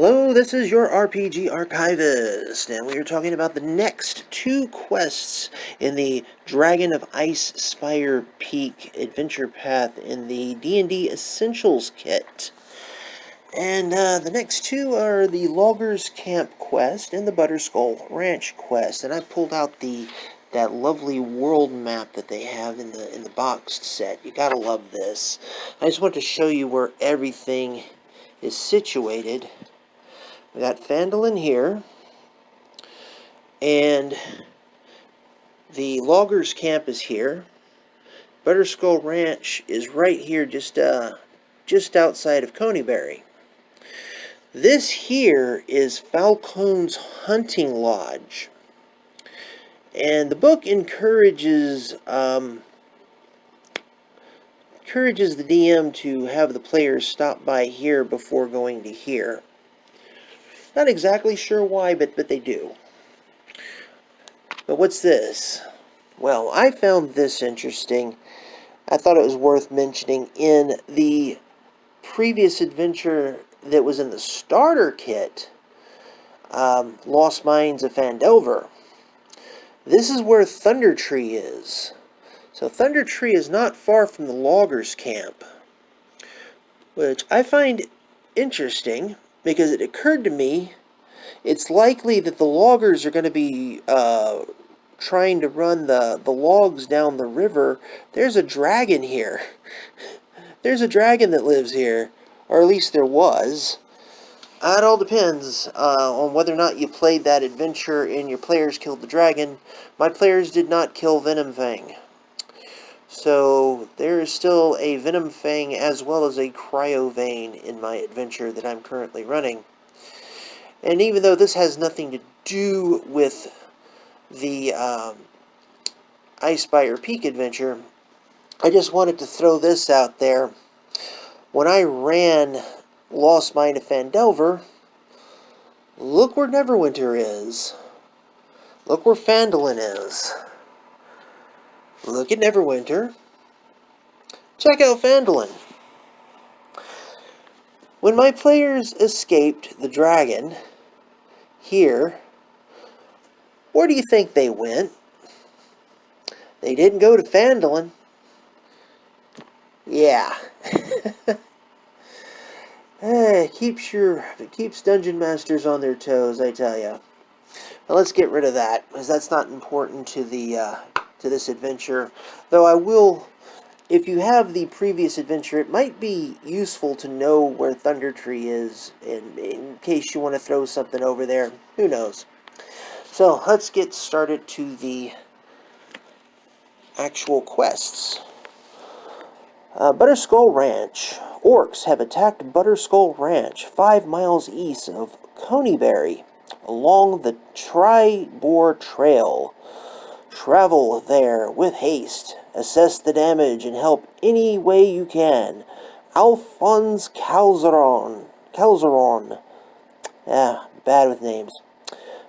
Hello, this is your RPG Archivist, and we are talking about the next two quests in the Dragon of Icespire Peak adventure path in the D&D Essentials Kit. And the next two are the Loggers Camp quest and the Butterskull Ranch quest. And I pulled out that lovely world map that they have in the boxed set. You gotta love this. I just want to show you where everything is situated. We got Phandalin here, and the Loggers Camp is here. Butterskull Ranch is right here, just outside of Coneyberry. This here is Falcone's Hunting Lodge, and the book encourages the DM to have the players stop by here before going to here. Not exactly sure why, but they do. But what's this? Well, I found this interesting. I thought it was worth mentioning. In the previous adventure that was in the starter kit, Lost Mines of Phandelver, this is where Thunder Tree is. So Thunder Tree is not far from the Loggers Camp, which I find interesting, because it occurred to me it's likely that the loggers are going to be trying to run the logs down the river. There's a dragon here. There's a dragon that lives here, or at least there was. It all depends on whether or not you played that adventure and your players killed the dragon. My players did not kill Venom Fang. So there is still a Venom Fang as well as a Cryo Vein in my adventure that I'm currently running. And even though this has nothing to do with the Icespire Peak adventure, I just wanted to throw this out there. When I ran Lost Mine of Phandelver, look where Neverwinter is. Look where Phandalin is. Look at Neverwinter. Check out Phandalin. When my players escaped the dragon here, where do you think they went? They didn't go to Phandalin. Yeah. It keeps Dungeon Masters on their toes, I tell ya. Now let's get rid of that, because that's not important to this adventure. Though I will, if you have the previous adventure, it might be useful to know where Thunder Tree is, in case you want to throw something over there. Who knows? So let's get started to the actual quests. Butterskull Ranch. Orcs have attacked Butterskull Ranch, 5 miles east of Coneyberry, along the Tribor Trail. Travel there with haste. Assess the damage and help any way you can. Alphonse Calzeron. Bad with names.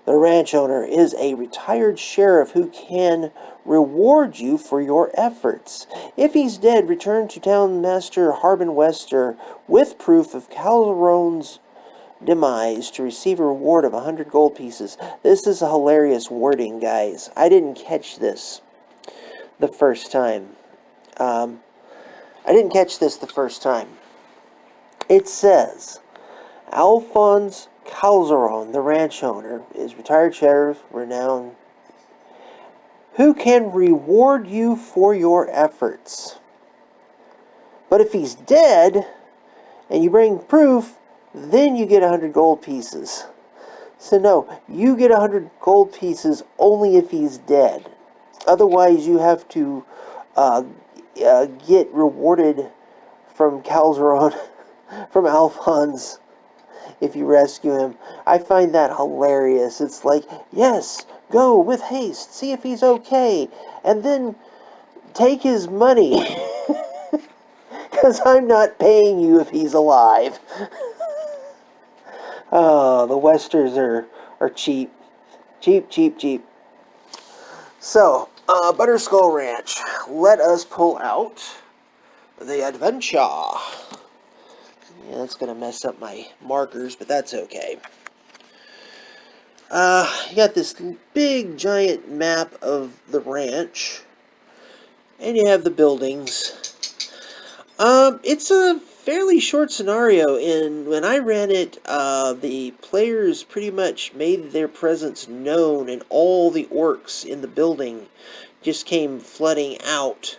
The ranch owner is a retired sheriff who can reward you for your efforts. If he's dead, return to Town Master Harbin Wester with proof of Calzeron's demise to receive a reward of 100 gold pieces. This is a hilarious wording, guys. I didn't catch this the first time. It says, Alphonse Calzeron, the ranch owner, is retired sheriff, renowned, who can reward you for your efforts. But if he's dead, and you bring proof, then you get 100 gold pieces. So no, you get 100 gold pieces only if he's dead. Otherwise, you have to get rewarded from Calzeron, from Alphonse, if you rescue him. I find that hilarious. It's like, yes, go with haste, see if he's okay, and then take his money. Because I'm not paying you if he's alive. Oh, the Westers are cheap. Cheap. So, Butterskull Ranch. Let us pull out the adventure. Yeah, that's going to mess up my markers, but that's okay. You got this big, giant map of the ranch. And you have the buildings. It's a fairly short scenario, and when I ran it, the players pretty much made their presence known, and all the orcs in the building just came flooding out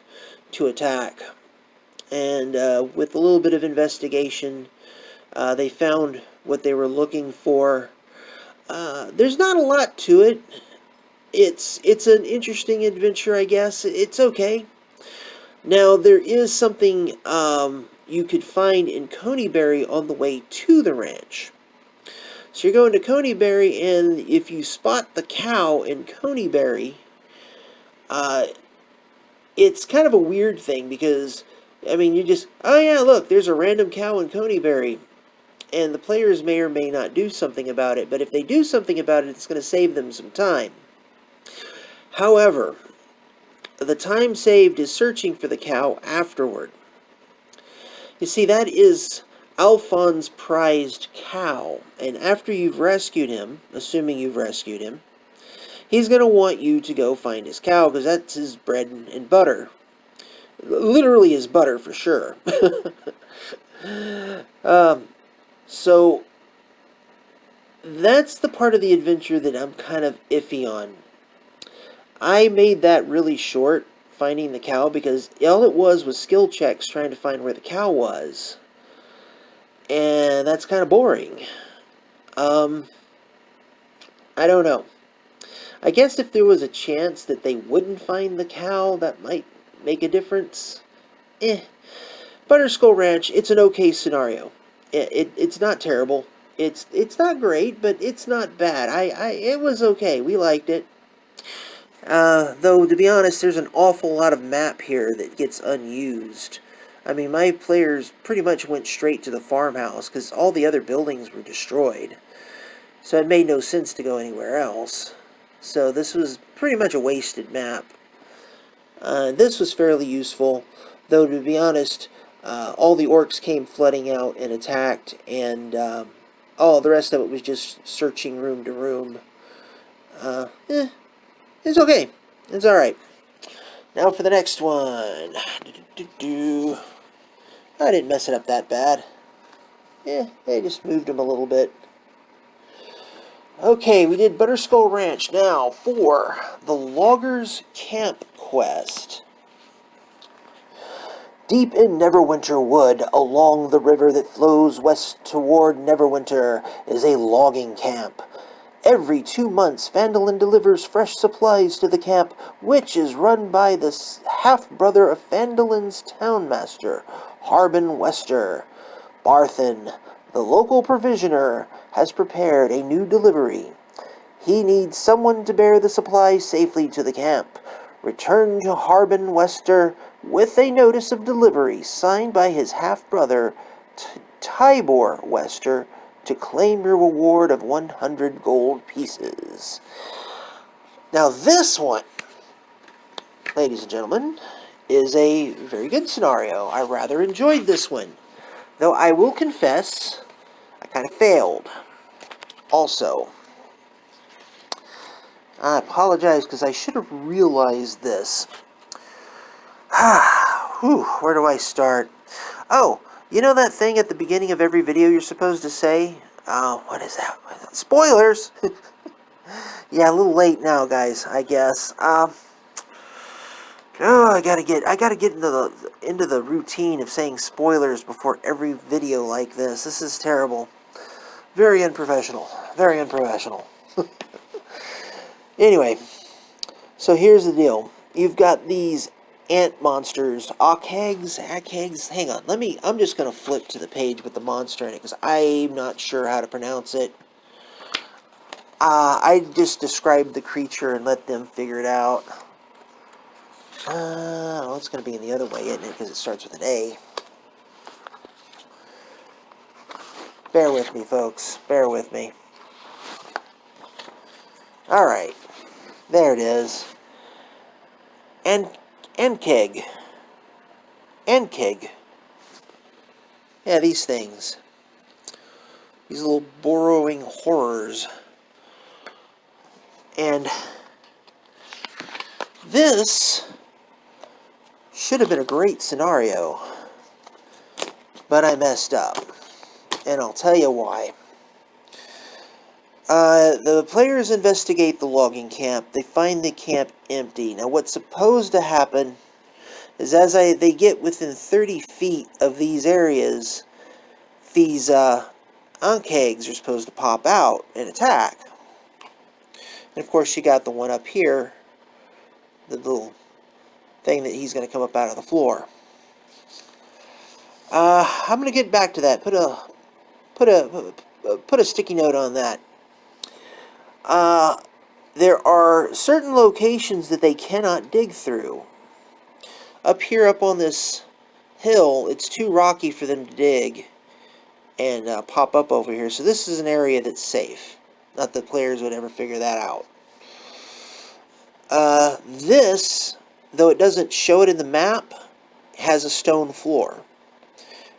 to attack. And with a little bit of investigation, they found what they were looking for. There's not a lot to it. It's an interesting adventure, I guess. It's okay. Now, there is something you could find in Coneyberry on the way to the ranch. So you're going to Coneyberry, and if you spot the cow in Coneyberry, it's kind of a weird thing because, I mean, you just, oh yeah, look, there's a random cow in Coneyberry. And the players may or may not do something about it, but if they do something about it, it's going to save them some time. However, the time saved is searching for the cow afterward. You see, that is Alphon's prized cow, and after you've rescued him, assuming you've rescued him, he's going to want you to go find his cow, because that's his bread and butter. Literally his butter, for sure. So, that's the part of the adventure that I'm kind of iffy on. I made that really short, finding the cow, because all it was skill checks trying to find where the cow was. And that's kind of boring. I don't know. I guess if there was a chance that they wouldn't find the cow, that might make a difference. Butterskull Ranch, it's an okay scenario. It's not terrible. It's not great, but it's not bad. It was okay. We liked it. Though, to be honest, there's an awful lot of map here that gets unused. I mean, my players pretty much went straight to the farmhouse because all the other buildings were destroyed. So it made no sense to go anywhere else. So this was pretty much a wasted map. This was fairly useful, though, to be honest, all the orcs came flooding out and attacked, and all the rest of it was just searching room to room. It's okay. It's alright. Now for the next one. I didn't mess it up that bad. They just moved them a little bit. Okay, we did Butterskull Ranch. Now for the Loggers Camp Quest. Deep in Neverwinter Wood, along the river that flows west toward Neverwinter, is a logging camp. Every 2 months, Phandalin delivers fresh supplies to the camp, which is run by the half-brother of Phandalin's townmaster, Harbin Wester. Barthen, the local provisioner, has prepared a new delivery. He needs someone to bear the supplies safely to the camp. Return to Harbin Wester with a notice of delivery signed by his half-brother, Tibor Wester, to claim your reward of 100 gold pieces. Now this one, ladies and gentlemen, is a very good scenario. I rather enjoyed this one. Though I will confess, I kind of failed. Also, I apologize because I should have realized this. Where do I start? Oh, you know that thing at the beginning of every video you're supposed to say? What is that? Spoilers! Yeah, a little late now, guys, I guess. I gotta get into the routine of saying spoilers before every video like this. This is terrible. Very unprofessional. Very unprofessional. Anyway, so here's the deal. You've got these ant monsters, Akhags, hang on, I'm just going to flip to the page with the monster in it, because I'm not sure how to pronounce it. I just described the creature and let them figure it out. Well, it's going to be in the other way, isn't it, because it starts with an A. Bear with me, folks, bear with me. Alright, there it is. Ankeg. Yeah, these things. These little burrowing horrors. And this should have been a great scenario, but I messed up. And I'll tell you why. The players investigate the logging camp. They find the camp empty. Now, what's supposed to happen is as they get within 30 feet of these areas, these Ankh eggs are supposed to pop out and attack. And of course, you got the one up here, the little thing that he's going to come up out of the floor. I'm going to get back to that. Put a sticky note on that. There are certain locations that they cannot dig through. Up here, up on this hill, it's too rocky for them to dig and pop up over here. So this is an area that's safe. Not that players would ever figure that out. This, though it doesn't show it in the map, has a stone floor.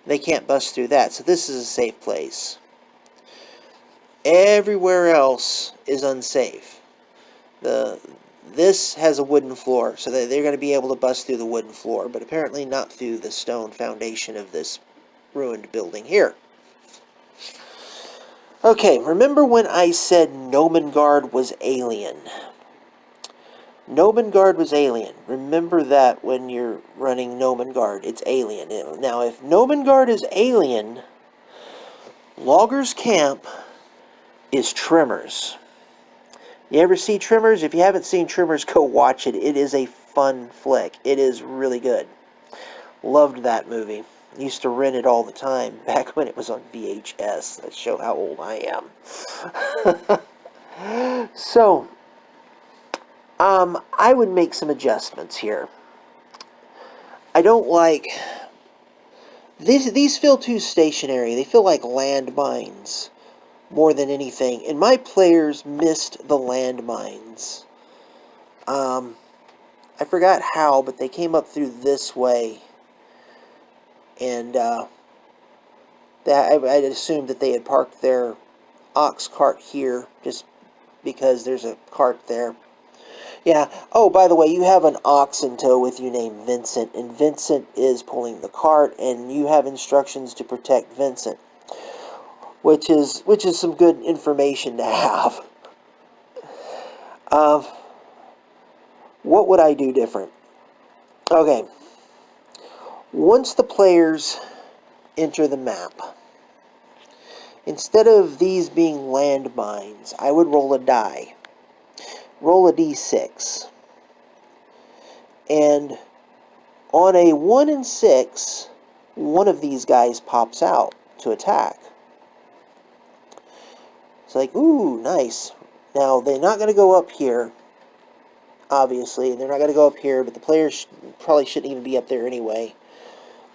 They can't bust through that, so this is a safe place. Everywhere else is unsafe. This has a wooden floor, so that they're going to be able to bust through the wooden floor, but apparently not through the stone foundation of this ruined building here. Okay, remember when I said Nomengard was alien? Nomengard was alien. Remember that when you're running Nomengard, it's alien. Now, if Nomengard is alien, Logger's Camp is Tremors. You ever see Tremors? If you haven't seen Tremors, go watch it. It is a fun flick. It is really good. Loved that movie. Used to rent it all the time back when it was on VHS. That show how old I am. So, I would make some adjustments here. I don't like... These feel too stationary. They feel like landmines more than anything. And my players missed the landmines. I forgot how, but they came up through this way. And I'd assumed that they had parked their ox cart here just because there's a cart there. Yeah. Oh, by the way, you have an ox in tow with you named Vincent, and Vincent is pulling the cart, and you have instructions to protect Vincent, which is some good information to have. What would I do different? Okay. Once the players enter the map, instead of these being landmines, I would roll a die. Roll a d6. And on a 1 and 6, one of these guys pops out to attack. It's like, ooh, nice. Now, they're not going to go up here, obviously, and they're not going to go up here, but the players probably shouldn't even be up there anyway.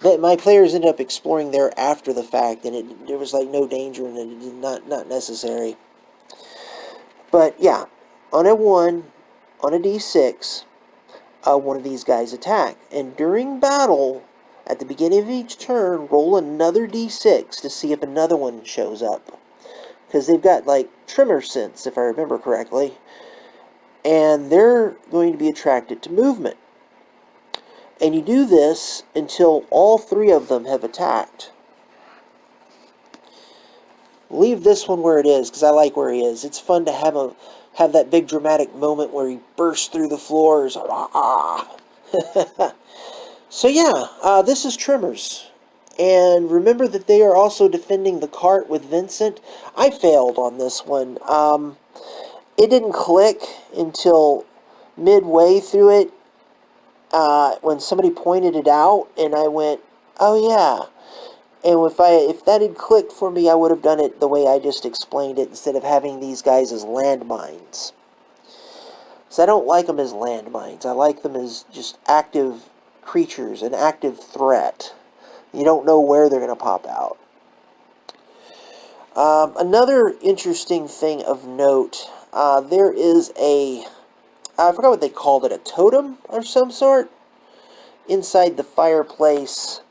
My players ended up exploring there after the fact, and there was like no danger, and it not necessary. But yeah, on a 1, on a d6, one of these guys attack. And during battle, at the beginning of each turn, roll another d6 to see if another one shows up. Because they've got like tremor sense, if I remember correctly. And they're going to be attracted to movement. And you do this until all 3 of them have attacked. Leave this one where it is, because I like where he is. It's fun to have that big dramatic moment where he bursts through the floors. So yeah, this is Tremors. And remember that they are also defending the cart with Vincent. I failed on this one. It didn't click until midway through it. When somebody pointed it out, and I went, oh yeah. And if that had clicked for me, I would have done it the way I just explained it, instead of having these guys as landmines. So I don't like them as landmines. I like them as just active creatures, an active threat. You don't know where they're going to pop out. Another interesting thing of note, there is I forgot what they called it, a totem of some sort, inside the fireplace.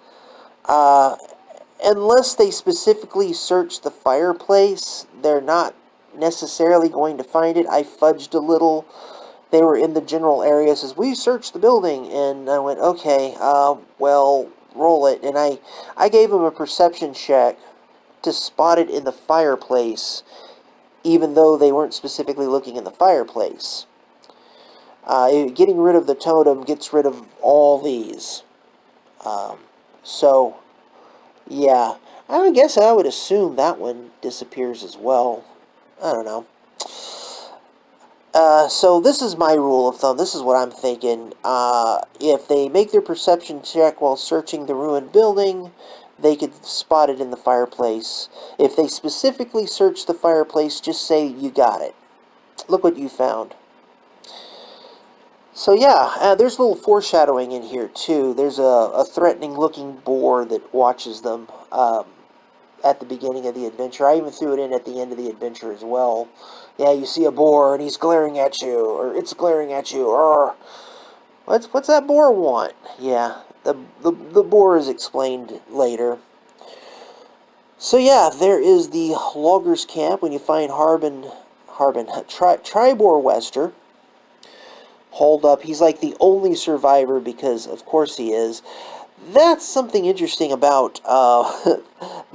unless they specifically search the fireplace, they're not necessarily going to find it. I fudged a little. They were in the general area, says, we searched the building, and I went, okay, well, roll it. And I gave them a perception check to spot it in the fireplace, even though they weren't specifically looking in the fireplace. Getting rid of the totem gets rid of all these. So, yeah, I guess I would assume that one disappears as well. I don't know. So this is my rule of thumb. This is what I'm thinking. If they make their perception check while searching the ruined building, they could spot it in the fireplace. If they specifically search the fireplace, just say, you got it. Look what you found. So yeah, there's a little foreshadowing in here too. There's a threatening-looking boar that watches them at the beginning of the adventure. I even threw it in at the end of the adventure as well. Yeah, you see a boar and he's glaring at you, or it's glaring at you, or what's that boar want? Yeah, the boar is explained later. So yeah, there is the logger's camp. When you find Tribor Wester hauled up, he's like the only survivor because of course he is. That's something interesting about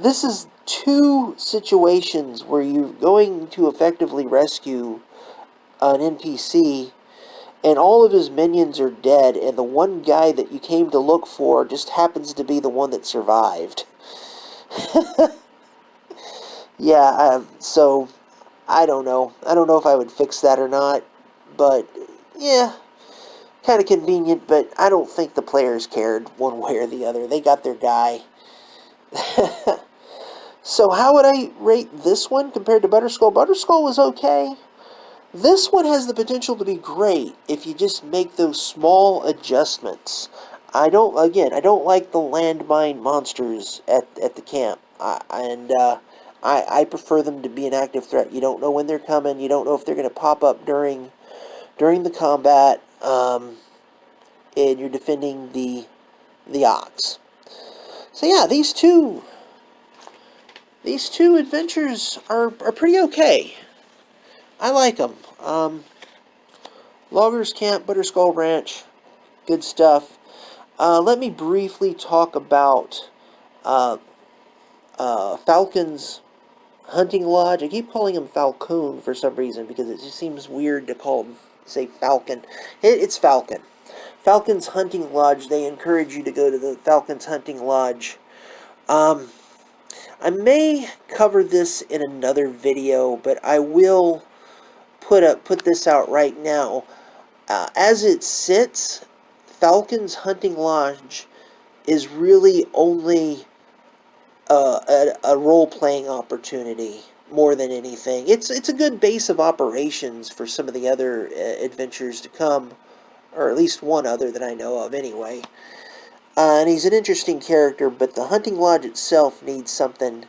this is two situations where you're going to effectively rescue an NPC and all of his minions are dead, and the one guy that you came to look for just happens to be the one that survived. Yeah, so I don't know. I don't know if I would fix that or not, but yeah, kind of convenient, but I don't think the players cared one way or the other. They got their guy. So how would I rate this one compared to Butterskull? Butterskull was okay. This one has the potential to be great if you just make those small adjustments. I don't like the landmine monsters at the camp. I prefer them to be an active threat. You don't know when they're coming. You don't know if they're going to pop up during the combat, and you're defending the ox. So yeah, these two adventures are pretty okay. I like them. Loggers Camp, Butterskull Ranch, good stuff. Let me briefly talk about Falcon's Hunting Lodge. I keep calling him Falcon for some reason because it just seems weird to say Falcon. It's Falcon. Falcon's Hunting Lodge. They encourage you to go to the Falcon's Hunting Lodge. I may cover this in another video, but I will put this out right now. As it sits, Falcon's Hunting Lodge is really only a role-playing opportunity more than anything. It's a good base of operations for some of the other adventures to come, or at least one other that I know of anyway. And he's an interesting character, but the Hunting Lodge itself needs something,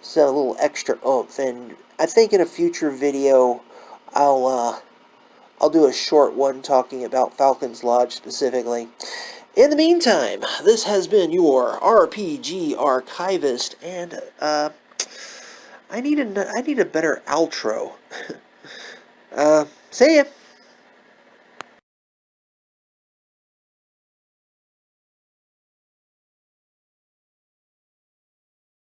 so a little extra oomph. And I think in a future video, I'll do a short one talking about Falcon's Lodge specifically. In the meantime, this has been your RPG Archivist, and I need a better outro. See ya.